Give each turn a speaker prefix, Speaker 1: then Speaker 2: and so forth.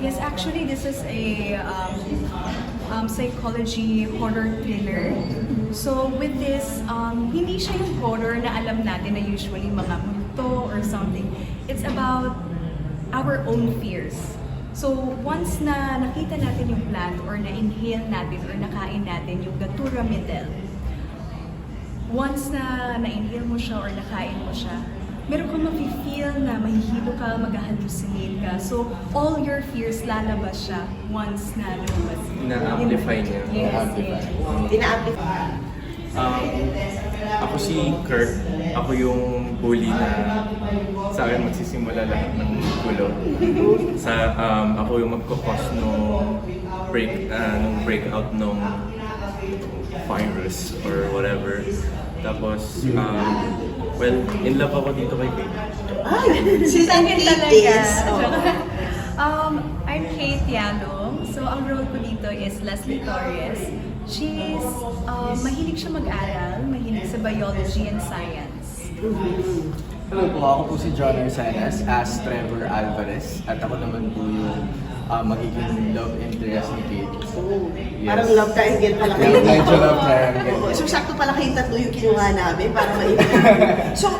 Speaker 1: Yes, actually, this is a psychology horror thriller. So with this, hindi siya yung horror na alam natin na usually mga multo or something. It's about our own fears. So once na nakita natin yung plant or na-inhale natin or nakain natin yung Datura Metel, once na na-inhale mo siya or nakain mo siya, meron kang mafe-feel na mahihilo ka, mag-hallucinate ka. So, all your fears lalabas siya once na lumabas.
Speaker 2: Na-amplify niya.
Speaker 1: Yes, yes.
Speaker 3: Ina-amplify.
Speaker 2: Ako si Kurt. Ako yung bully na sa akin magsisimula lahat ng gulo. Ako yung magkakos nung breakout nung virus or whatever. Tapos, well, in love ako dito kay Kate.
Speaker 3: Ay, si
Speaker 1: Second
Speaker 3: Kate
Speaker 1: talaga.
Speaker 3: is.
Speaker 1: I'm Kate Yalong. So, ang role ko dito is Leslie Torres. She's, mahilig siya mag-aral, mahilig sa biology and science.
Speaker 4: Hello po, ako po si John Arsanas as Trevor Alvarez at ako naman po yung magiging love interest ni Kate. Yes.
Speaker 3: Parang love triangle pala kayo.
Speaker 4: Medyo love triangle.
Speaker 3: So, sakto pala kayong tatlo yung kinuha namin para maibigay. So,